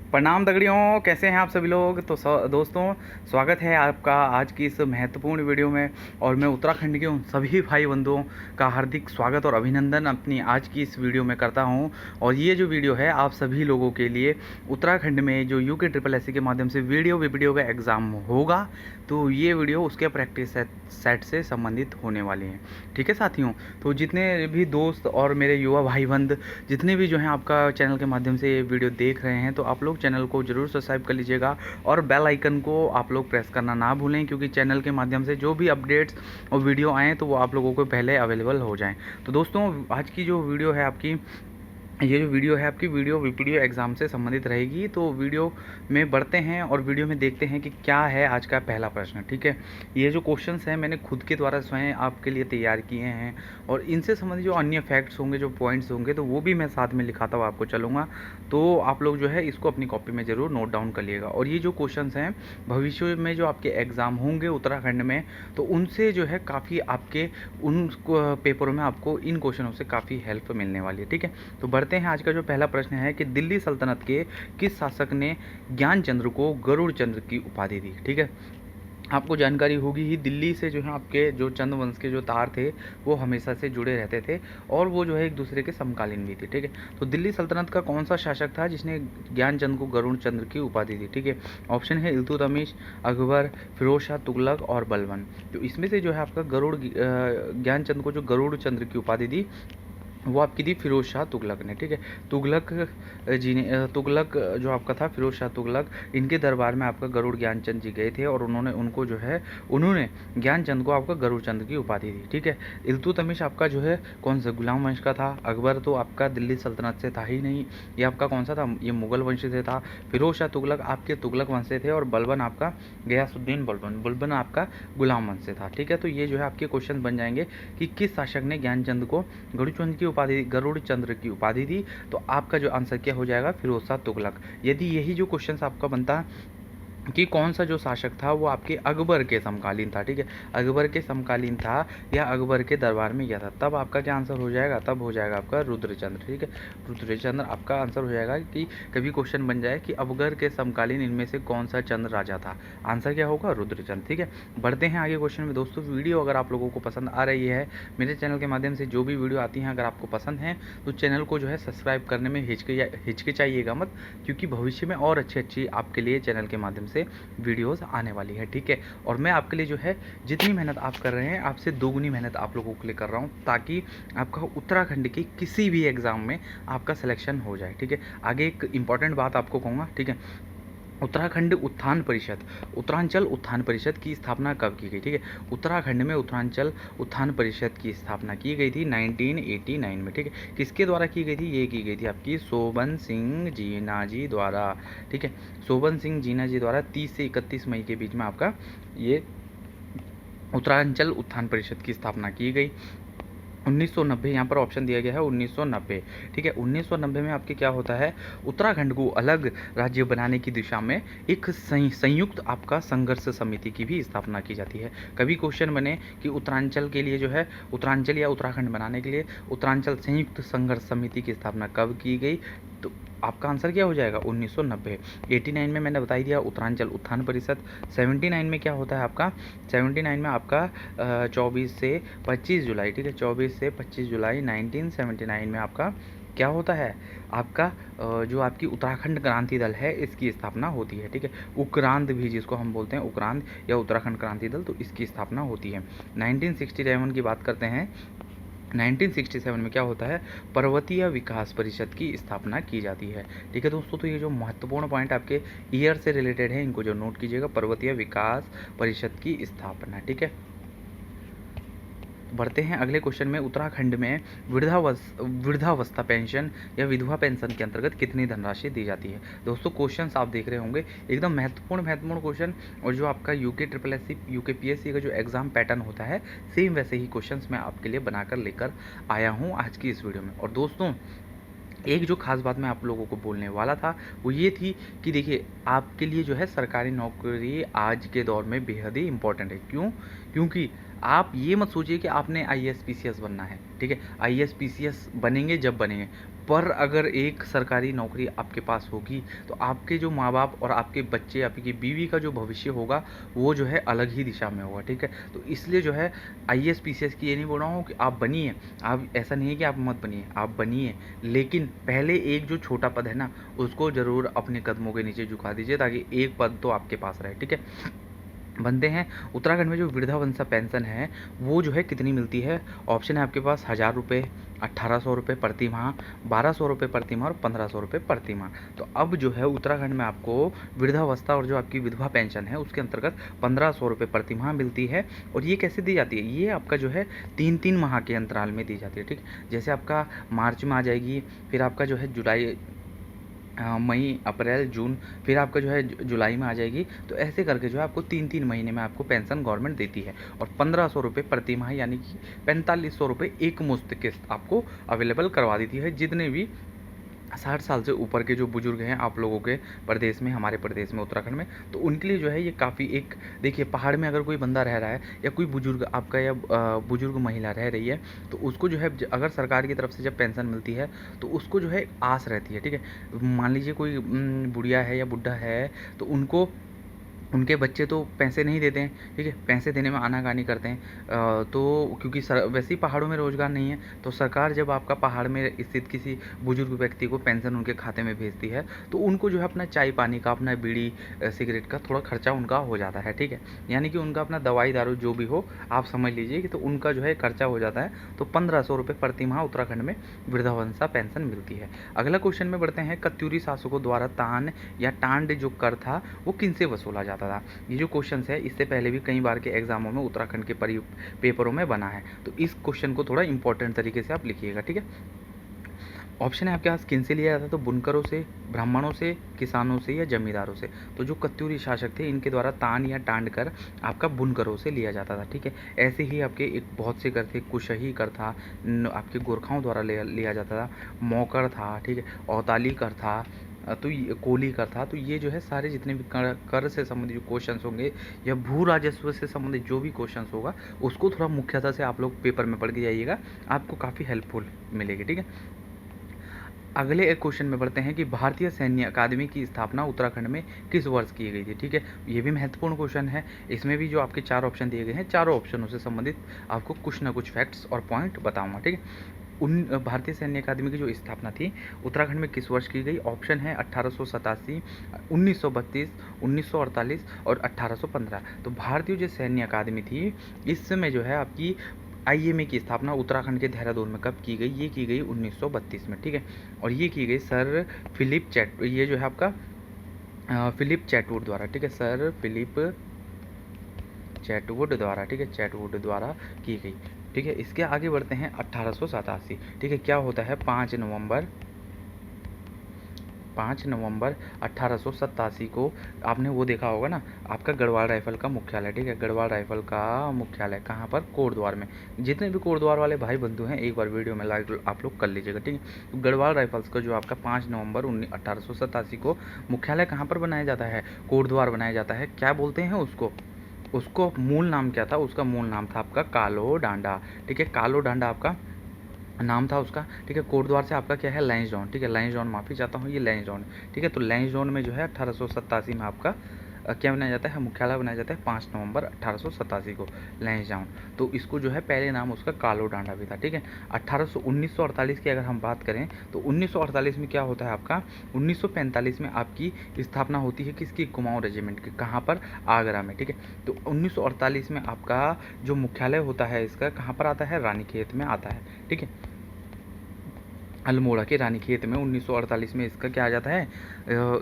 प्रणाम दगड़ियों, कैसे हैं आप सभी लोग। तो दोस्तों, स्वागत है आपका आज की इस महत्वपूर्ण वीडियो में। और मैं उत्तराखंड के उन सभी भाई बंधुओं का हार्दिक स्वागत और अभिनंदन अपनी आज की इस वीडियो में करता हूं। और ये जो वीडियो है आप सभी लोगों के लिए उत्तराखंड में जो यूके ट्रिपल एससी के माध्यम से वीडियो का एग्ज़ाम होगा, तो ये वीडियो उसके प्रैक्टिस सेट से संबंधित होने वाली है। ठीक है साथियों, तो जितने भी दोस्त और मेरे युवा भाई बंद जितने भी जो हैं आपका चैनल के माध्यम से ये वीडियो देख रहे हैं, तो आप लोग चैनल को ज़रूर सब्सक्राइब कर लीजिएगा और बेल आइकन को आप लोग प्रेस करना ना भूलें, क्योंकि चैनल के माध्यम से जो भी अपडेट्स और वीडियो आएँ तो वो आप लोगों को पहले अवेलेबल हो जाएं। तो दोस्तों, आज की जो वीडियो है आपकी, ये जो वीडियो है आपकी वीडियो एग्ज़ाम से संबंधित रहेगी। तो वीडियो में बढ़ते हैं और वीडियो में देखते हैं कि क्या है आज का पहला प्रश्न। ठीक है, ये जो क्वेश्चंस हैं मैंने खुद के द्वारा स्वयं आपके लिए तैयार किए हैं, और इनसे संबंधित जो अन्य फैक्ट्स होंगे, जो पॉइंट्स होंगे, तो वो भी मैं साथ में लिखाता हुआ आपको चलूँगा। तो आप लोग जो है इसको अपनी कॉपी में ज़रूर नोट डाउन कर लिएगा। और ये जो क्वेश्चंस हैं भविष्य में जो आपके एग्ज़ाम होंगे उत्तराखंड में, तो उनसे जो है काफ़ी आपके उन पेपरों में आपको इन क्वेश्चनों से काफ़ी हेल्प मिलने वाली है। ठीक है, तो बढ़ते हैं। आज का जो पहला प्रश्न है कि दिल्ली सल्तनत के किस शासक ने ज्ञानचंद्र को गरुड़ चंद्र की उपाधि दी। ठीक है, आपको जानकारी होगी ही, दिल्ली से जो है आपके जो चंद वंश के जो तार थे वो हमेशा से जुड़े रहते थे, और वो जो है एक दूसरे के समकालीन भी थे। ठीक है, तो दिल्ली सल्तनत का कौन सा शासक था जिसने ज्ञानचंद को गरुड़ चंद्र की उपाधि दी। ठीक है, ऑप्शन है इल्तुतमिश, अकबर, फिरोज शाह तुगलक और बलबन। तो इसमें से जो है आपका ज्ञानचंद को जो गरुड़ चंद्र की उपाधि दी वो आपकी दी फिरोज शाह तुगलक ने। ठीक है, तुगलक जी ने तुगलक जो आपका था फिरोज शाह तुगलक, इनके दरबार में आपका गरुड़ ज्ञानचंद जी गए थे, और उन्होंने ज्ञानचंद को आपका गरुड़ चंद की उपाधि दी। ठीक है, इल्तुतमिश आपका जो है कौन सा गुलाम वंश का था, अकबर तो आपका दिल्ली सल्तनत से था ही नहीं, ये आपका कौन सा था, ये मुगल वंश से था। फिरोज शाह तुगलक आपके तुगलक वंश से थे, और बलबन आपका गयासुद्दीन बलबन बुलबन आपका गुलाम वंश से था। ठीक है, तो ये जो है आपके क्वेश्चन बन जाएंगे कि किस शासक ने ज्ञानचंद को गरुड़ चंद्र की उपाधि दी। तो आपका जो आंसर क्या हो जाएगा, फिरोज शाह तुगलक। यदि यही जो क्वेश्चन आपका बनता कि कौन सा जो शासक था वो आपके अकबर के समकालीन था, ठीक है, अकबर के समकालीन था या अकबर के दरबार में गया था, तब आपका क्या आंसर हो जाएगा, तब हो जाएगा आपका रुद्रचंद्र। ठीक है, रुद्रचंद्र आपका आंसर हो जाएगा। कि कभी क्वेश्चन बन जाए कि अकबर के समकालीन इनमें से कौन सा चंद्र राजा था, आंसर क्या होगा, रुद्रचंद्र। ठीक है, बढ़ते हैं आगे क्वेश्चन में। दोस्तों, वीडियो अगर आप लोगों को पसंद आ रही है, मेरे चैनल के माध्यम से जो भी वीडियो आती हैं अगर आपको पसंद है, तो चैनल को जो है सब्सक्राइब करने में हिचकिचाइएगा मत, क्योंकि भविष्य में और अच्छी आपके लिए चैनल के माध्यम से वीडियोस आने वाली है। ठीक है, और मैं आपके लिए जो है जितनी मेहनत आप कर रहे हैं, आपसे दोगुनी मेहनत आप लोगों के लिए कर रहा हूं, ताकि आपका उत्तराखंड की किसी भी एग्ज़ाम में आपका सिलेक्शन हो जाए। ठीक है, आगे एक इंपॉर्टेंट बात आपको कहूँगा। ठीक है, उत्तराखंड उत्थान परिषद, उत्तरांचल उत्थान परिषद की स्थापना कब की गई। ठीक है, उत्तराखंड में उत्तरांचल उत्थान परिषद की स्थापना की गई थी 1989 में। ठीक है, किसके द्वारा की गई थी, ये की गई थी आपकी शोभन सिंह जीना जी द्वारा। ठीक है, शोभन सिंह जीना जी द्वारा 30 से 31 मई के बीच में आपका ये उत्तरांचल उत्थान परिषद की स्थापना की गई। 1990 यहाँ पर ऑप्शन दिया गया है 1990। ठीक है, 1990 में आपके क्या होता है, उत्तराखंड को अलग राज्य बनाने की दिशा में एक संयुक्त आपका संघर्ष समिति की भी स्थापना की जाती है। कभी क्वेश्चन बने कि उत्तरांचल के लिए जो है, उत्तरांचल या उत्तराखंड बनाने के लिए उत्तरांचल संयुक्त संघर्ष समिति की स्थापना कब की गई, तो आपका आंसर क्या हो जाएगा, 1990। 89 में मैंने बता दिया उत्तरांचल उत्थान परिषद। 79 में क्या होता है आपका, 79 में आपका 24 से 25 जुलाई, ठीक है, 24 से 25 जुलाई 1979 में आपका क्या होता है, आपका जो आपकी उत्तराखंड क्रांति दल है इसकी स्थापना होती है। ठीक है, उक्रांत भी जिसको हम बोलते हैं, उक्रांत या उत्तराखंड क्रांति दल, तो इसकी स्थापना होती है। 1967 की बात करते हैं। 1967 में क्या होता है, पर्वतीय विकास परिषद की स्थापना की जाती है। ठीक है दोस्तों, तो ये जो महत्वपूर्ण पॉइंट आपके ईयर से रिलेटेड है, इनको जो नोट कीजिएगा, पर्वतीय विकास परिषद की स्थापना। ठीक है, बढ़ते हैं अगले क्वेश्चन में। उत्तराखंड में वृद्धावस्था पेंशन या विधवा पेंशन के अंतर्गत कितनी धनराशि दी जाती है। दोस्तों, क्वेश्चंस आप देख रहे होंगे एकदम महत्वपूर्ण क्वेश्चन, और जो आपका UK triple SC UK PSC का जो एग्जाम पैटर्न होता है, सेम वैसे ही क्वेश्चंस मैं आपके लिए बनाकर लेकर आया हूँ आज की इस वीडियो में। और दोस्तों, एक जो खास बात मैं आप लोगों को बोलने वाला था वो ये थी कि देखिए, आपके लिए जो है सरकारी नौकरी आज के दौर में बेहद ही इम्पोर्टेंट है। क्यों, क्योंकि आप ये मत सोचिए कि आपने आईएएस पीसीएस बनना है, ठीक है। आईएएस पीसीएस बनेंगे जब बनेंगे, पर अगर एक सरकारी नौकरी आपके पास होगी तो आपके जो माँ बाप और आपके बच्चे, आपकी बीवी का जो भविष्य होगा वो जो है अलग ही दिशा में होगा, ठीक है। तो इसलिए जो है आईएएस पीसीएस की ये नहीं बोल रहा हूँ कि आप बनिए, आप ऐसा नहीं है कि आप मत बनिए, आप बनिए, लेकिन पहले एक जो छोटा पद है ना उसको ज़रूर अपने कदमों के नीचे झुका दीजिए ताकि एक पद तो आपके पास रहे, ठीक है। बनते हैं उत्तराखंड में जो वृद्धावस्था पेंशन है वो जो है कितनी मिलती है। ऑप्शन है आपके पास 1000 रुपये, 1800 रुपये प्रति माह, 1200 रुपये प्रति माह और 1500 रुपये प्रति माह। तो अब जो है उत्तराखंड में आपको वृद्धावस्था और जो आपकी विधवा पेंशन है उसके अंतर्गत 1500 रुपये प्रति माह मिलती है। और ये कैसे दी जाती है, ये आपका जो है 3-3 माह के अंतराल में दी जाती है, ठीक। जैसे आपका मार्च में आ जाएगी, फिर आपका जो है जुलाई, मई, अप्रैल, जून, फिर आपका जो है जुलाई में आ जाएगी। तो ऐसे करके जो है आपको 3-3 महीने में आपको पेंशन गवर्नमेंट देती है। और 1500 रुपये प्रति माह यानी कि 4500 रुपये एक मुश्त किस्त आपको अवेलेबल करवा देती है। जितने भी 60 साल से ऊपर के जो बुजुर्ग हैं आप लोगों के प्रदेश में, हमारे प्रदेश में उत्तराखंड में, तो उनके लिए जो है ये काफ़ी एक, देखिए पहाड़ में अगर कोई बंदा रह रहा है या कोई बुजुर्ग आपका या बुजुर्ग महिला रह रही है तो उसको जो है अगर सरकार की तरफ से जब पेंशन मिलती है तो उसको जो है आस रहती है, ठीक है। मान लीजिए कोई बुढ़िया है या बुढ़ा है तो उनको, उनके बच्चे तो पैसे नहीं देते हैं, ठीक है, पैसे देने में आनाकानी करते हैं। तो क्योंकि वैसे ही पहाड़ों में रोज़गार नहीं है, तो सरकार जब आपका पहाड़ में स्थित किसी बुजुर्ग व्यक्ति को पेंशन उनके खाते में भेजती है तो उनको जो है अपना चाय पानी का, अपना बीड़ी सिगरेट का थोड़ा खर्चा उनका हो जाता है, ठीक है। यानी कि उनका अपना दवाई दारू जो भी हो आप समझ लीजिए कि तो उनका जो है खर्चा हो जाता है। तो 1500 रुपये प्रति माह उत्तराखंड में वृद्धावस्था पेंशन मिलती है। अगला क्वेश्चन में बढ़ते हैं, कत्यूरी शासकों द्वारा तान या टांड जो कर था वो किनसे वसूला जाता था। ये जो क्वेश्चन है इससे पहले भी कई बार के एग्जामों में उत्तराखंड के पेपरों में बना है, तो इस क्वेश्चन को थोड़ा इंपॉर्टेंट तरीके से आप लिखिएगा, ठीक है। ऑप्शन है आपके पास किन से लिया जाता है, तो बुनकरों से, ब्राह्मणों से, किसानों से या जमींदारों से। तो जो कत्यूरी शासक थे इनके द्वारा तान या टांड कर आपका बुनकरों से लिया जाता था, ठीक है। ऐसे ही आपके एक बहुत से कर थे, कुशही कर था, आपके गोरखाओं द्वारा लिया जाता था, मौकर था, ठीक है, औताली कर था, तो ये कोली कर था। तो ये जो है सारे जितने भी कर से संबंधित जो क्वेश्चंस होंगे या भू राजस्व से संबंधित जो भी क्वेश्चंस होगा उसको थोड़ा मुख्यतः से आप लोग पेपर में पढ़ के जाइएगा, आपको काफ़ी हेल्पफुल मिलेगी, ठीक है। अगले एक क्वेश्चन में बढ़ते हैं कि भारतीय सैन्य अकादमी की स्थापना उत्तराखंड में किस वर्ष की गई थी, ठीक है। ये भी महत्वपूर्ण क्वेश्चन है। इसमें भी जो आपके 4 ऑप्शन दिए गए हैं, चारों ऑप्शनों से संबंधित आपको कुछ ना कुछ फैक्ट्स और पॉइंट बताऊंगा, ठीक है। भारतीय सैन्य अकादमी की जो स्थापना थी उत्तराखंड में किस वर्ष की गई। ऑप्शन है 1887, 1932, 1948 और 1815। तो भारतीय जो सैन्य अकादमी थी इस समय जो है आपकी आईएमए की स्थापना उत्तराखंड के देहरादून में कब की गई, ये की गई 1932 में, ठीक है। और ये की गई सर फिलिप ये जो है आपका फिलिप चैटवुड द्वारा, ठीक है, सर फिलिप चैटवुड द्वारा, ठीक है, चैटवुड द्वारा की गई, ठीक है। इसके आगे बढ़ते हैं 1887, ठीक है। क्या होता है 5 नवंबर 1887 को आपने वो देखा होगा ना, आपका गढ़वाल राइफल का मुख्यालय, ठीक है, गढ़वाल राइफल का मुख्यालय कहाँ पर, कोटद्वार में। जितने भी कोटद्वार वाले भाई बंधु हैं एक बार वीडियो में लाइक आप लोग कर लीजिएगा, ठीक है। तो गढ़वाल राइफल्स का जो आपका 5 नवंबर 1887 को मुख्यालय कहाँ पर बनाया जाता है, कोटद्वार बनाया जाता है। क्या बोलते हैं उसको मूल नाम क्या था, उसका मूल नाम था आपका कालो डांडा, ठीक है, कालो डांडा आपका नाम था उसका, ठीक है। कोटद्वार से आपका क्या है, लैंसडाउन, ठीक है, लैंसडाउन, माफ़ी चाहता हूँ, ये लैंसडाउन, ठीक है। तो लैंसडाउन में जो है 1887 में आपका क्या बनाया जाता है, मुख्यालय बनाया जाता है 5 नवंबर 1887 को, लैंसडाउन। तो इसको जो है पहले नाम उसका कालो डांडा भी था, ठीक है। 1948 की अगर हम बात करें तो 1948 में क्या होता है आपका, 1945 में आपकी स्थापना होती है किसकी, कुमाऊं रेजिमेंट की, कहाँ पर, आगरा में, ठीक है। तो 1948 में आपका जो मुख्यालय होता है इसका कहाँ पर आता है, रानीखेत में आता है, ठीक है, अल्मोड़ा के रानीखेत में 1948 में इसका क्या आ जाता है,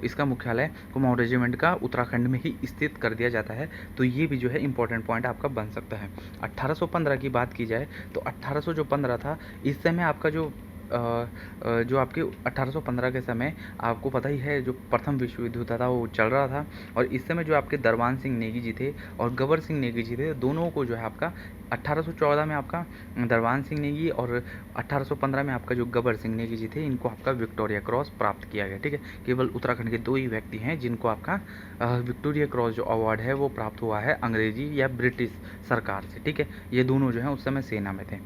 इसका मुख्यालय कुमाऊं रेजिमेंट का उत्तराखंड में ही स्थित कर दिया जाता है। तो ये भी जो है इंपॉर्टेंट पॉइंट आपका बन सकता है। 1815 की बात की जाए तो 1815 था, इस समय आपका जो जो आपके 1815 के समय आपको पता ही है जो प्रथम विश्व युद्ध था वो चल रहा था, और इस समय जो आपके दरबान सिंह नेगी जी थे और गबर सिंह नेगी जी थे, दोनों को जो है आपका 1814 में आपका दरबान सिंह नेगी और 1815 में आपका जो गबर सिंह नेगी जी थे, इनको आपका विक्टोरिया क्रॉस प्राप्त किया गया। ठीक है, केवल उत्तराखंड के 2 ही व्यक्ति हैं जिनको आपका विक्टोरिया क्रॉस जो अवार्ड है वो प्राप्त हुआ है अंग्रेजी या ब्रिटिश सरकार से। ठीक है, ये दोनों जो हैं उस समय सेना में थे।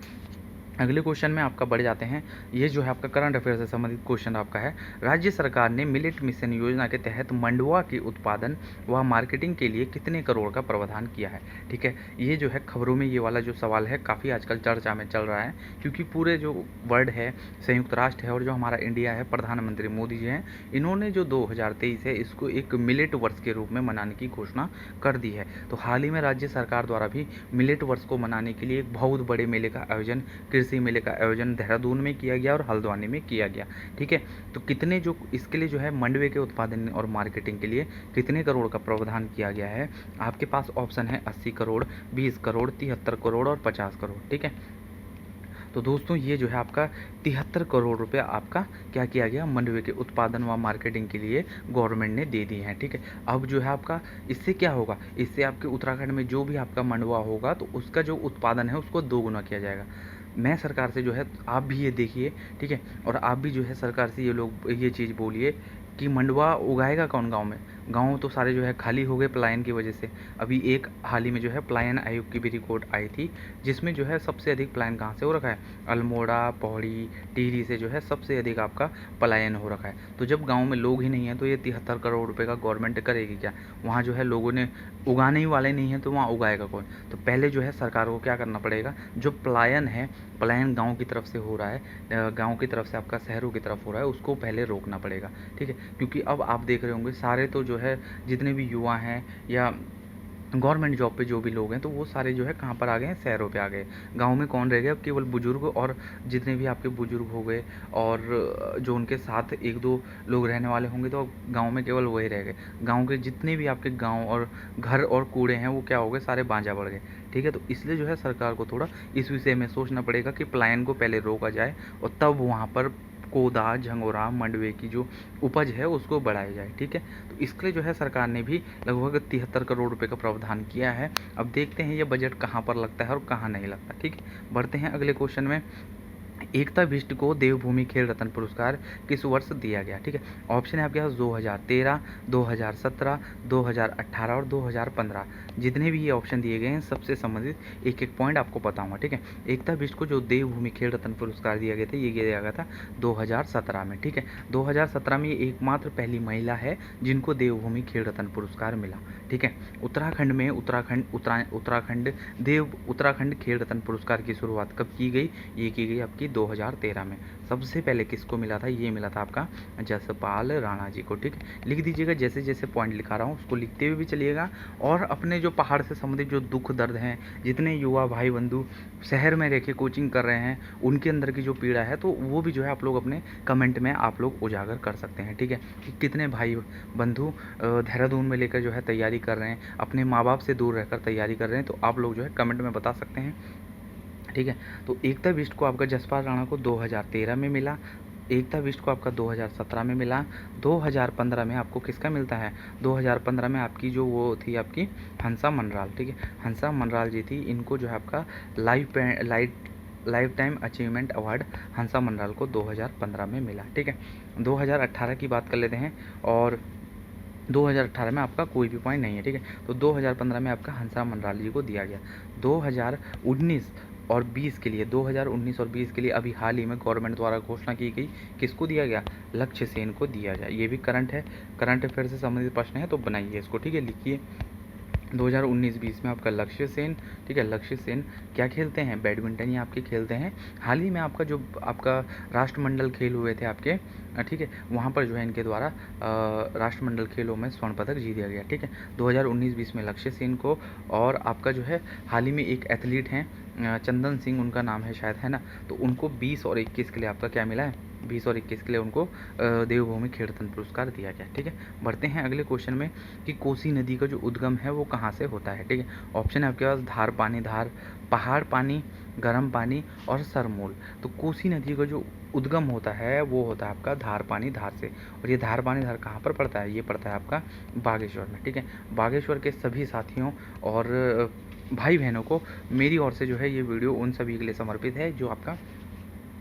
अगले क्वेश्चन में आपका बढ़ जाते हैं। ये जो है आपका करंट अफेयर से संबंधित क्वेश्चन आपका है। राज्य सरकार ने मिलेट मिशन योजना के तहत मंडुआ के उत्पादन व मार्केटिंग के लिए कितने करोड़ का प्रावधान किया है। ठीक है, ये जो है खबरों में ये वाला जो सवाल है काफ़ी आजकल चर्चा में चल रहा है, क्योंकि पूरे जो वर्ल्ड है, संयुक्त राष्ट्र है और जो हमारा इंडिया है, प्रधानमंत्री मोदी जी हैं, इन्होंने जो 2023 है इसको एक मिलेट वर्ष के रूप में मनाने की घोषणा कर दी है। तो हाल ही में राज्य सरकार द्वारा भी मिलेट वर्ष को मनाने के लिए एक बहुत बड़े मेले का आयोजन, कृषि मेले का आयोजन देहरादून में किया गया और हल्द्वानी में किया गया। ठीक है, तो कितने जो इसके लिए जो है मंडवे के उत्पादन और मार्केटिंग के लिए कितने करोड़ का प्रावधान किया गया है, आपके पास ऑप्शन है 80 करोड़, 20 करोड़, 73 करोड़ और 50 करोड़। ठीक है, तो दोस्तों ये जो है आपका 73 करोड़ रुपये आपका क्या किया गया, मंडवे के उत्पादन व मार्केटिंग के लिए गवर्नमेंट ने दे दी है। ठीक है, अब जो है आपका इससे क्या होगा, इससे आपके उत्तराखंड में जो भी आपका मंडवा होगा तो उसका जो उत्पादन है उसको 2 गुना किया जाएगा। मैं सरकार से जो है, आप भी ये देखिए, ठीक है, और आप भी जो है सरकार से ये चीज़ बोलिए कि मंडवा उगाएगा कौन गांव में। गांव तो सारे जो है खाली हो गए पलायन की वजह से। अभी एक हाल ही में जो है पलायन आयोग की भी रिपोर्ट आई थी, जिसमें जो है सबसे अधिक पलायन कहाँ से हो रखा है, अल्मोड़ा, पौड़ी, टिहरी से जो है सबसे अधिक आपका पलायन हो रखा है। तो जब गाँव में लोग ही नहीं हैं तो ये 73 करोड़ रुपये का गवर्नमेंट करेगी क्या। वहाँ जो है लोगों ने उगाने ही वाले नहीं हैं तो वहाँ उगाएगा कौन। तो पहले जो है सरकार को क्या करना पड़ेगा, जो पलायन है, पलायन गांव की तरफ से हो रहा है, गांव की तरफ से आपका शहरों की तरफ हो रहा है, उसको पहले रोकना पड़ेगा। ठीक है, क्योंकि अब आप देख रहे होंगे सारे तो जो है जितने भी युवा हैं या गवर्नमेंट जॉब पे जो भी लोग हैं तो वो सारे जो है कहाँ पर आ गए हैं, शहरों पे आ गए। गांव में कौन रह गया, अब केवल बुजुर्ग, और जितने भी आपके बुजुर्ग हो गए और जो उनके साथ 1-2 लोग रहने वाले होंगे तो गांव में केवल वही रह गए। गांव के जितने भी आपके गांव और घर और कूड़े हैं वो क्या हो गए, सारे बांझा पड़ गए। ठीक है, तो इसलिए जो है सरकार को थोड़ा इस विषय में सोचना पड़ेगा कि पलायन को पहले रोका जाए और तब वहाँ पर कोदा, झंगोरा, मंडवे की जो उपज है उसको बढ़ाया जाए। ठीक है, तो इसके लिए जो है सरकार ने भी लगभग 73 करोड़ रुपए का प्रावधान किया है। अब देखते हैं ये बजट कहाँ पर लगता है और कहाँ नहीं लगता। ठीक है, बढ़ते हैं अगले क्वेश्चन में। एकता बिष्ट को देवभूमि खेल रत्न पुरस्कार किस वर्ष दिया गया। ठीक है, ऑप्शन है आपके पास 2013, 2017, 2018 और 2015। जितने भी ये ऑप्शन दिए गए हैं सबसे संबंधित एक एक पॉइंट आपको बताऊंगा। ठीक है, एकता बिष्ट को जो देवभूमि खेल रत्न पुरस्कार दिया गया था ये दिया गया था 2017 में। ठीक है, 2017 में ये एकमात्र पहली महिला है जिनको देवभूमि खेल रत्न पुरस्कार मिला। ठीक है, उत्तराखंड में उत्तराखंड खेल रत्न पुरस्कार की शुरुआत कब की गई, ये की गई आपकी 2013 में। सबसे पहले किसको मिला था, ये मिला था आपका जसपाल राणा जी को। ठीक है, लिख दीजिएगा, जैसे जैसे पॉइंट लिखा रहा हूँ उसको लिखते हुए भी चलिएगा, और अपने जो पहाड़ से संबंधित जो दुख दर्द हैं, जितने युवा भाई बंधु शहर में रह के कोचिंग कर रहे हैं उनके अंदर की जो पीड़ा है तो वो भी जो है आप लोग अपने कमेंट में आप लोग उजागर कर सकते हैं। ठीक है, कि कितने भाई बंधु देहरादून में लेकर जो है तैयारी कर रहे हैं, अपने माँ बाप से दूर रहकर तैयारी कर रहे हैं, तो आप लोग जो है कमेंट में बता सकते हैं। ठीक है, तो एकता बिष्ट को आपका जसपाल राणा को 2013 में मिला, एकता बिष्ट को आपका 2017 में मिला, 2015 में आपको किसका मिलता है, 2015 में आपकी जो वो थी आपकी हंसा मनराल। ठीक है, हंसा मनराल जी थी, इनको जो है आपका लाइफ टाइम अचीवमेंट अवार्ड हंसा मनराल को 2015 में मिला। ठीक है, 2018 की बात कर लेते हैं, और 2018 में आपका कोई भी पॉइंट नहीं है। ठीक है, तो 2015 में आपका हंसा मनराल जी को दिया गया। 2019 और 20 के लिए, 2019 और 20 के लिए अभी हाल ही में गवर्नमेंट द्वारा घोषणा की गई, किसको दिया गया, लक्ष्य सेन को दिया जाए। ये भी करंट है, करंट अफेयर से संबंधित प्रश्न है तो बनाइए इसको। ठीक है, लिखिए 2019-20 में आपका लक्ष्य सेन। ठीक है, लक्ष्य सेन क्या खेलते हैं, बैडमिंटन ही आपके खेलते हैं। हाल ही में आपका जो आपका राष्ट्रमंडल खेल हुए थे आपके, ठीक है, वहाँ पर जो है इनके द्वारा राष्ट्रमंडल खेलों में स्वर्ण पदक जीत दिया गया। ठीक है, 2019-20 में लक्ष्य सेन को, और आपका जो है हाल ही में एक एथलीट हैं चंदन सिंह, उनका नाम है शायद, है ना, तो उनको 20 और 21 के लिए आपका क्या मिला है, 20 और 21 के लिए उनको देवभूमि खेल रत्न पुरस्कार दिया गया। ठीक है, बढ़ते हैं अगले क्वेश्चन में कि कोसी नदी का जो उद्गम है वो कहाँ से होता है। ठीक है, ऑप्शन है आपके पास धार पानी, धार, पहाड़ पानी, गर्म पानी और सरमूल। तो कोसी नदी का जो उद्गम होता है वो होता है आपका धार पानी धार से, और ये धार पानी धार कहाँ पर पड़ता है, ये पड़ता है आपका बागेश्वर में। ठीक है, बागेश्वर के सभी साथियों और भाई बहनों को मेरी ओर से जो है ये वीडियो उन सभी के लिए समर्पित है जो आपका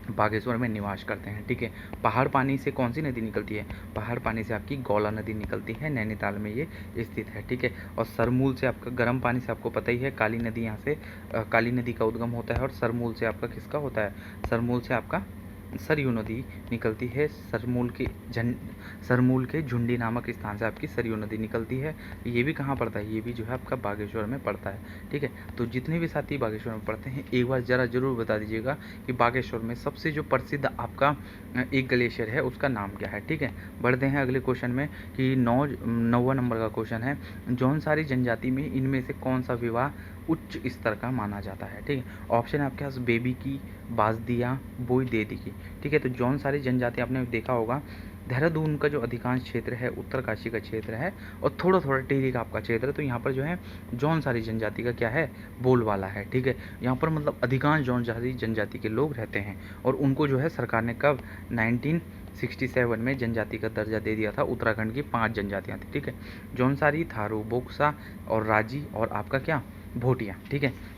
बागेश्वर में निवास करते हैं। ठीक है, पहाड़ पानी से कौन सी नदी निकलती है, पहाड़ पानी से आपकी गौला नदी निकलती है, नैनीताल में ये स्थित है। ठीक है, और सरमूल से आपका गर्म पानी से आपको पता ही है काली नदी, यहाँ से काली नदी का उद्गम होता है, और सरमूल से आपका किसका होता है, सरमूल से आपका सरयू नदी निकलती है। सरमूल के झुंडी नामक स्थान से आपकी सरयू नदी निकलती है। ये भी कहाँ पड़ता है, ये भी जो है आपका बागेश्वर में पड़ता है। ठीक है, तो जितने भी साथी बागेश्वर में पढ़ते हैं एक बार ज़रूर बता दीजिएगा कि बागेश्वर में सबसे जो प्रसिद्ध आपका एक ग्लेशियर है उसका नाम क्या है। ठीक है, बढ़ते हैं अगले क्वेश्चन में कि 9वां नंबर का क्वेश्चन है, जौनसारी जनजाति में इनमें से कौन सा विवाह उच्च स्तर का माना जाता है। ठीक है, ऑप्शन है आपके पास बेबी की, बाजदिया, बोई देदी की। ठीक है, तो जौनसारी जनजाति आपने देखा होगा, देहरादून का जो अधिकांश क्षेत्र है उत्तरकाशी का क्षेत्र है, और थोड़ा थोड़ा टिहरी का आपका क्षेत्र है। तो यहाँ पर जो है जौनसारी जनजाति का क्या है, बोलबाला है। ठीक है, यहाँ पर मतलब अधिकांश जौनसारी जनजाति के लोग रहते हैं, और उनको जो है सरकार ने कब 1967 में जनजाति का दर्जा दे दिया था। उत्तराखंड की 5 जनजातियाँ थी। ठीक है, जौनसारी, थारू, बोक्सा और राजी और आपका क्या, भोटिया। ठीक है,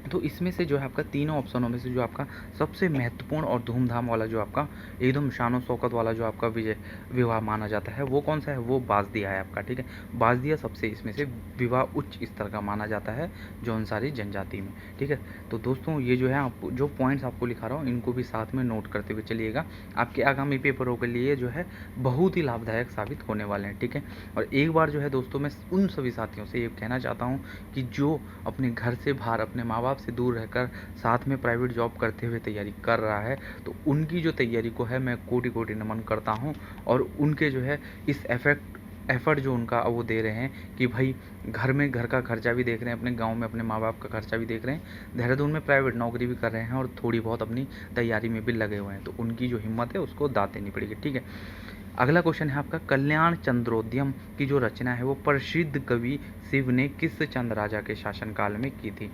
तो इसमें से जो है आपका तीनों ऑप्शनों में से जो आपका सबसे महत्वपूर्ण और धूमधाम वाला जो आपका एकदम शानो शौकत वाला जो आपका विवाह माना जाता है वो कौन सा है, वो बाजदिया है आपका। ठीक है, बाजदिया सबसे इसमें से विवाह उच्च स्तर का माना जाता है जौनसारी जनजाति में। ठीक है, तो दोस्तों ये जो है आप जो पॉइंट्स आपको लिखा रहा हूँ इनको भी साथ में नोट करते हुए चलिएगा, आपके आगामी पेपरों के लिए जो है बहुत ही लाभदायक साबित होने वाले हैं। ठीक है, और एक बार जो है दोस्तों मैं उन सभी साथियों से ये कहना चाहता हूँ कि जो अपने घर से बाहर अपने माँ बाप से दूर रहकर साथ में प्राइवेट जॉब करते हुए तैयारी कर रहा है, तो उनकी जो तैयारी को है मैं कोटि कोटि नमन करता हूं, और उनके जो है इस एफर्ट जो उनका वो दे रहे हैं कि भाई घर में घर का खर्चा भी देख रहे हैं, अपने गांव में अपने माँ बाप का खर्चा भी देख रहे हैं, देहरादून में प्राइवेट नौकरी भी कर रहे हैं, और थोड़ी बहुत अपनी तैयारी में भी लगे हुए हैं, तो उनकी जो हिम्मत है उसको दाद देनी पड़ेगी। ठीक है, अगला क्वेश्चन है आपका, कल्याण चंद्रोद्यम की जो रचना है वो प्रसिद्ध कवि शिव ने किस चंद राजा के शासनकाल में की थी।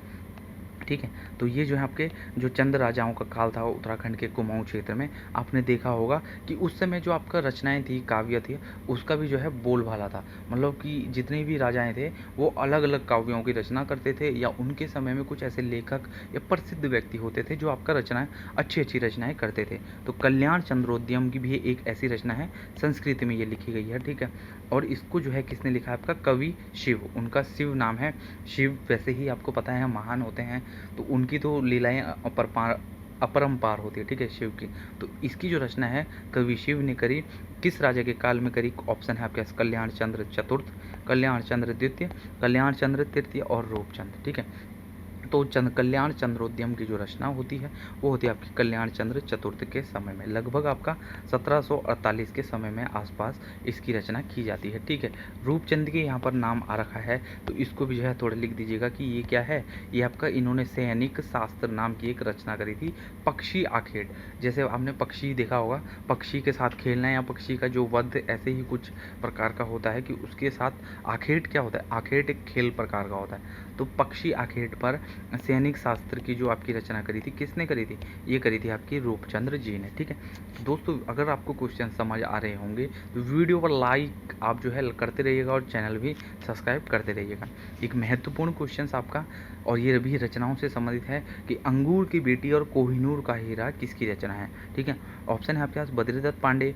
ठीक है, तो ये जो है आपके जो चंद राजाओं का काल था उत्तराखंड के कुमाऊं क्षेत्र में, आपने देखा होगा कि उस समय जो आपका रचनाएं थी, काव्य थी, उसका भी जो है बोलबाला था। मतलब कि जितने भी राजाएं थे वो अलग अलग काव्यों की रचना करते थे, या उनके समय में कुछ ऐसे लेखक या प्रसिद्ध व्यक्ति होते थे जो आपका रचनाएं अच्छी अच्छी रचनाएं करते थे। तो कल्याण चंद्रोद्यम की भी एक ऐसी रचना है, संस्कृत में ये लिखी गई है। ठीक है, और इसको जो है किसने लिखा है, आपका कवि शिव, उनका शिव नाम है। शिव वैसे ही आपको पता है महान होते हैं, तो उनकी तो लीलाएं अपरंपार होती है। ठीक है, शिव की, तो इसकी जो रचना है कवि शिव ने करी, किस राजा के काल में करी, ऑप्शन है आपके पास कल्याण चंद्र चतुर्थ, कल्याण चंद्र द्वितीय, कल्याण चंद्र तृतीय और रूपचंद। ठीक है, तो कल्याण चंद्रोद्यम की जो रचना होती है वो होती है आपकी कल्याण चंद्र चतुर्थ के समय में, लगभग आपका 1748 के समय में आसपास इसकी रचना की जाती है। ठीक है, रूपचंद के यहाँ पर नाम आ रखा है, तो इसको भी जो है थोड़ा लिख दीजिएगा कि ये क्या है, ये आपका इन्होंने सैनिक शास्त्र नाम की एक रचना करी थी। पक्षी आखेट, जैसे आपने पक्षी देखा होगा, पक्षी के साथ खेलना या पक्षी का जो वध ऐसे ही कुछ प्रकार का होता है कि उसके साथ आखेट क्या होता है, आखेट एक खेल प्रकार का होता है। तो पक्षी आखेट पर सैनिक शास्त्र की जो आपकी रचना करी थी, किसने करी थी, ये करी थी आपकी रूपचंद्र जी ने। ठीक है, तो दोस्तों अगर आपको क्वेश्चन समझ आ रहे होंगे तो वीडियो पर लाइक आप जो है करते रहिएगा, और चैनल भी सब्सक्राइब करते रहिएगा। एक महत्वपूर्ण क्वेश्चन आपका, और ये भी रचनाओं से संबंधित है कि अंगूर की बेटी और कोहिनूर का हीरा किसकी रचना है। ठीक है, ऑप्शन है आपके पास बद्रीदत्त पांडे,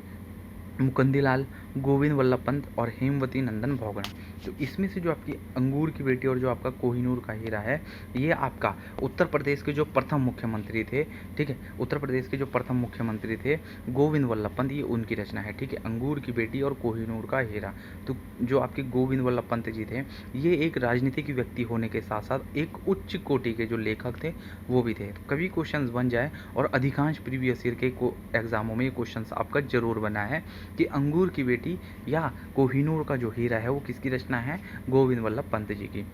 मुकुंदीलाल, गोविंद वल्लभ पंत और हेमवती नंदन भोगड़ा। तो इसमें से जो आपकी अंगूर की बेटी और जो आपका कोहिनूर का हीरा है, ये आपका उत्तर प्रदेश के जो प्रथम मुख्यमंत्री थे, ठीक है, उत्तर प्रदेश के जो प्रथम मुख्यमंत्री थे गोविंद वल्लभ पंत, ये उनकी रचना है। ठीक है, अंगूर की बेटी और कोहिनूर का हीरा। तो जो आपके गोविंद वल्लभ पंत जी थे, ये एक राजनीतिक व्यक्ति होने के साथ साथ एक उच्च कोटि के जो लेखक थे वो भी थे। तो कभी क्वेश्चन बन जाए, और अधिकांश प्रीवियस ईयर के एग्जामों में ये क्वेश्चन आपका जरूर बना है कि अंगूर की बेटी या कोहिनूर का जो हीरा है वो किसकी रचना है, गोविंद वल्लभ पंत जी की।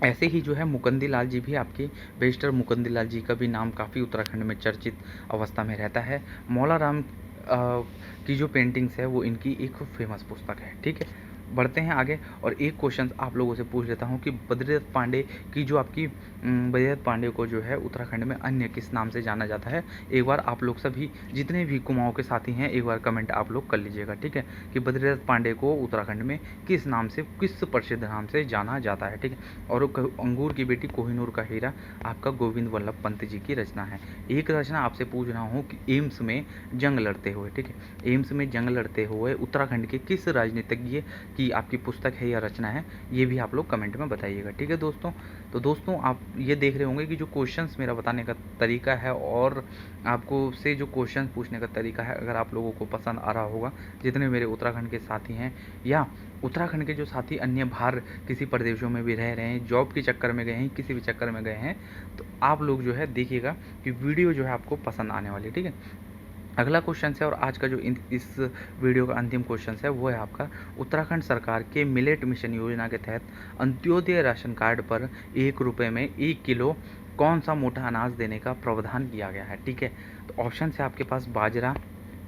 ऐसे ही जो है मुकुंदीलाल जी भी आपके, बैरिस्टर मुकुंदीलाल जी का भी नाम काफ़ी उत्तराखंड में चर्चित अवस्था में रहता है। मौला राम की जो पेंटिंग्स है वो इनकी एक फेमस पुस्तक है। ठीक है, बढ़ते हैं आगे और एक क्वेश्चन आप लोगों से पूछ लेता हूँ कि बद्रीदत्त पांडे की जो आपकी बद्रीदत्त पांडे को जो है उत्तराखंड में अन्य किस नाम से जाना जाता है। एक बार आप लोग सभी जितने भी कुमाऊँ के साथी हैं एक बार कमेंट आप लोग कर लीजिएगा। ठीक है, कि बद्रीदत्त पांडे को उत्तराखंड में किस नाम से, किस प्रसिद्ध नाम से जाना जाता है। ठीक है, और अंगूर की बेटी कोहिनूर का हीरा आपका गोविंद वल्लभ पंत जी की रचना है। एक रचना आपसे पूछ रहा हूँ कि एम्स में जंग लड़ते हुए, ठीक है, एम्स में जंग लड़ते हुए उत्तराखंड के किस राजनीतिज्ञ की आपकी पुस्तक है या रचना है, ये भी आप लोग कमेंट में बताइएगा। ठीक है दोस्तों, तो दोस्तों आप ये देख रहे होंगे कि जो क्वेश्चंस मेरा बताने का तरीका है और आपको से जो क्वेश्चन पूछने का तरीका है, अगर आप लोगों को पसंद आ रहा होगा, जितने मेरे उत्तराखंड के साथी हैं या उत्तराखंड के जो साथी अन्य बाहर किसी प्रदेशों में भी रह रहे हैं, जॉब के चक्कर में गए हैं, किसी भी चक्कर में गए हैं, तो आप लोग जो है देखिएगा कि वीडियो जो है आपको पसंद आने वाली है। ठीक है, अगला क्वेश्चन है और आज का जो इस वीडियो का अंतिम क्वेश्चन है वो है आपका, उत्तराखंड सरकार के मिलेट मिशन योजना के तहत अंत्योदय राशन कार्ड पर 1 रुपये में 1 किलो कौन सा मोटा अनाज देने का प्रावधान किया गया है। ठीक है, तो ऑप्शन है आपके पास बाजरा,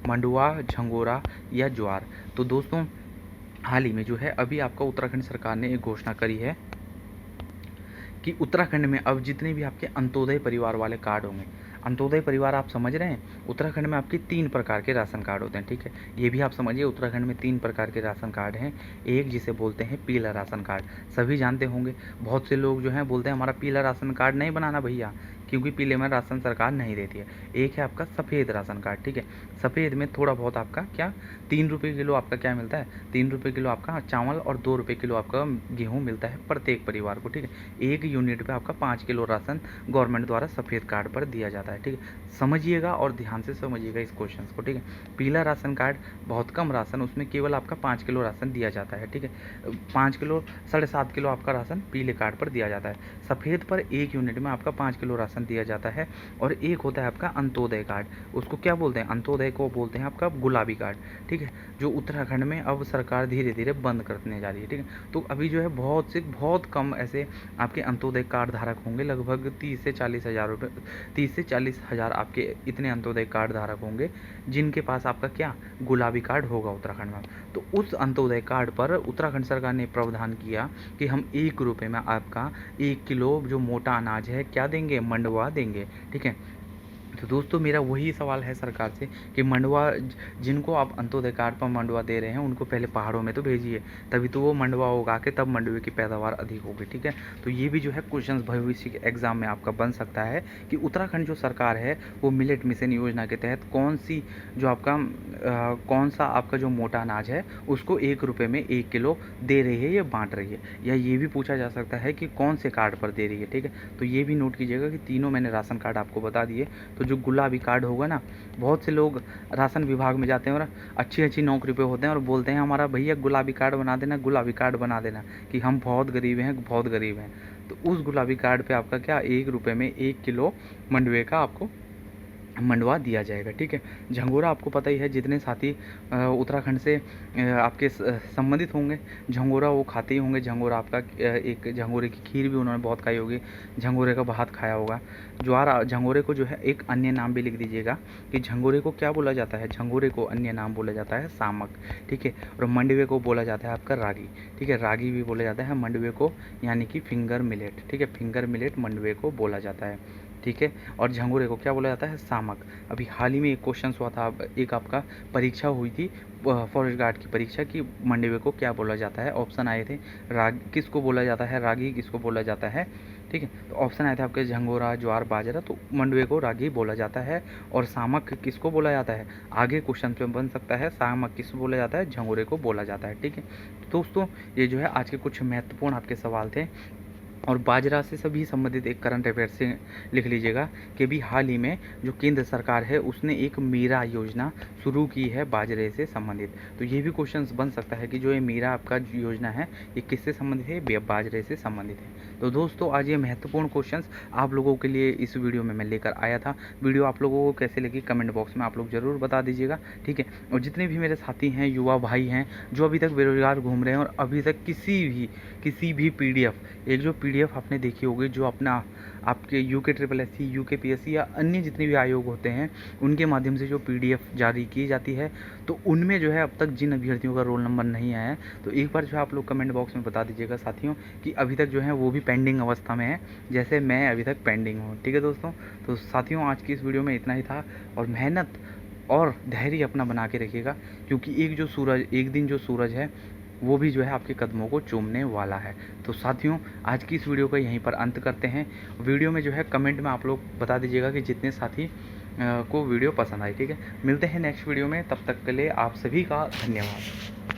मंडुआ, झंगोरा या ज्वार। तो दोस्तों हाल ही में जो है अभी आपका उत्तराखंड सरकार ने एक घोषणा करी है कि उत्तराखंड में अब जितने भी आपके अंत्योदय परिवार वाले कार्ड होंगे, अंत्योदय परिवार आप समझ रहे हैं, उत्तराखंड में आपके 3 प्रकार के राशन कार्ड होते हैं। ठीक है, ये भी आप समझिए उत्तराखंड में 3 प्रकार के राशन कार्ड हैं। एक जिसे बोलते हैं पीला राशन कार्ड, सभी जानते होंगे। बहुत से लोग जो हैं बोलते हैं हमारा पीला राशन कार्ड नहीं बनाना भैया, क्योंकि पीले में राशन सरकार नहीं देती है। एक है आपका सफ़ेद राशन कार्ड। ठीक है, सफ़ेद में थोड़ा बहुत आपका क्या 3 रुपये किलो आपका क्या मिलता है, 3 रुपये किलो आपका चावल और 2 रुपये किलो आपका गेहूँ मिलता है प्रत्येक परिवार को। ठीक है, 1 यूनिट पे आपका 5 किलो राशन गवर्नमेंट द्वारा सफ़ेद कार्ड पर दिया जाता है। ठीक है, समझिएगा और ध्यान से समझिएगा इस क्वेश्चन को। ठीक है, पीला राशन कार्ड बहुत कम राशन, उसमें केवल आपका 5 किलो राशन दिया जाता है। ठीक है, 5 किलो 7.5 किलो आपका राशन पीले कार्ड पर दिया जाता है। सफ़ेद पर 1 यूनिट में आपका 5 किलो राशन दिया जाता है। और एक होता है आपका अंत्योदय कार्ड, उसको क्या बोलते हैं, अंत्योदय को बोलते हैं आपका गुलाबी कार्ड। ठीक है, जो उत्तराखंड में अब सरकार धीरे धीरे बंद करने जा रही है। ठीक है, तो अभी जो है बहुत कम ऐसे आपके अंत्योदय कार्ड धारक होंगे, लगभग 30 से 40 हज़ार रुपये, 30 से 40 हज़ार आपके इतने अंत्योदय कार्ड धारक होंगे जिनके पास आपका क्या गुलाबी कार्ड होगा उत्तराखंड में। तो उस अंत्योदय कार्ड पर उत्तराखंड सरकार ने प्रावधान किया कि हम 1 रुपये में आपका 1 किलो जो मोटा अनाज है क्या देंगे, मंडवा देंगे। ठीक है, तो दोस्तों मेरा वही सवाल है सरकार से कि मंडवा जिनको आप अंत्योदय कार्ड पर मंडवा दे रहे हैं उनको पहले पहाड़ों में तो भेजिए, तभी तो वो मंडवा उगा के तब मंडवे की पैदावार अधिक होगी। ठीक है, तो ये भी जो है क्वेश्चन भविष्य के एग्जाम में आपका बन सकता है कि उत्तराखंड जो सरकार है वो मिलेट मिशन योजना के तहत कौन सी जो आपका कौन सा आपका जो मोटा अनाज है उसको 1 रुपये में 1 किलो दे रही है या बांट रही है, या ये भी पूछा जा सकता है कि कौन से कार्ड पर दे रही है। ठीक है, तो ये भी नोट कीजिएगा कि तीनों मैंने राशन कार्ड आपको बता दिए। तो जो गुलाबी कार्ड होगा ना, बहुत से लोग राशन विभाग में जाते हैं और अच्छी नौकरी पे होते हैं और बोलते हैं हमारा भैया गुलाबी कार्ड बना देना, गुलाबी कार्ड बना देना, कि हम बहुत गरीब हैं, बहुत गरीब हैं। तो उस गुलाबी कार्ड पे आपका क्या 1 रुपये में 1 किलो मंडवे का आपको मंडवा दिया जाएगा। ठीक है, झंगोरा आपको पता ही है, जितने साथी उत्तराखंड से आपके संबंधित होंगे झंगोरा वो खाते ही होंगे। झंगोरा आपका एक झंगोरे की खीर भी उन्होंने बहुत खाई होगी, झंगोरे का भात खाया होगा। ज्वार झंगोरे को जो है एक अन्य नाम भी लिख दीजिएगा कि झंगोरे को क्या बोला जाता है, झंगोरे को अन्य नाम बोला जाता है सामक। ठीक है, और मंडवे को बोला जाता है आपका रागी। ठीक है, रागी भी बोला जाता है मंडवे को, यानी कि फिंगर मिलेट। ठीक है, फिंगर मिलेट मंडवे को बोला जाता है। ठीक है, और झंगोरे को क्या बोला जाता है, सामक। अभी हाल ही में एक क्वेश्चन हुआ था, एक आपका परीक्षा हुई थी फॉरेस्ट गार्ड की परीक्षा की, मंडवे को क्या बोला जाता है, ऑप्शन आए थे राग किसको बोला जाता है, रागी किसको बोला जाता है। ठीक है, तो ऑप्शन आए थे आपके झंगोरा, ज्वार, बाजरा, तो मंडवे को रागी बोला जाता है। और सामक किसको बोला जाता है, आगे क्वेश्चन पे बन सकता है, सामक किसको बोला जाता है, झंगोरे को बोला जाता है। ठीक है, तो दोस्तों ये जो है आज के कुछ महत्वपूर्ण आपके सवाल थे। और बाजरा से सभी संबंधित एक करंट अफेयर से लिख लीजिएगा कि अभी हाल ही में जो केंद्र सरकार है उसने एक मीरा योजना शुरू की है बाजरे से संबंधित। तो ये भी क्वेश्चंस बन सकता है कि जो ये मीरा आपका योजना है ये किससे संबंधित है, बाजरे से संबंधित है। तो दोस्तों आज ये महत्वपूर्ण क्वेश्चंस आप लोगों के लिए इस वीडियो में मैं लेकर आया था। वीडियो आप लोगों को कैसे लगी कमेंट बॉक्स में आप लोग ज़रूर बता दीजिएगा। ठीक है, और जितने भी मेरे साथी हैं, युवा भाई हैं जो अभी तक बेरोजगार घूम रहे हैं और अभी तक किसी भी PDF एक जो PDF पीडीएफ आपने देखी होगी जो अपना आपके UK triple S C, UK PSC या अन्य जितने भी आयोग होते हैं उनके माध्यम से जो पीडीएफ जारी की जाती है, तो उनमें जो है अब तक जिन अभ्यर्थियों का रोल नंबर नहीं आया है, तो एक बार जो है आप लोग कमेंट बॉक्स में बता दीजिएगा साथियों कि अभी तक जो है वो भी पेंडिंग अवस्था में है, जैसे मैं अभी तक पेंडिंग हूँ। ठीक है दोस्तों, तो साथियों आज की इस वीडियो में इतना ही था, और मेहनत और धैर्य अपना बना के रखिएगा, क्योंकि एक दिन जो सूरज है वो भी जो है आपके कदमों को चूमने वाला है। तो साथियों आज की इस वीडियो का यहीं पर अंत करते हैं। वीडियो में जो है कमेंट में आप लोग बता दीजिएगा कि जितने साथी को वीडियो पसंद आई। ठीक है, मिलते हैं नेक्स्ट वीडियो में, तब तक के लिए आप सभी का धन्यवाद।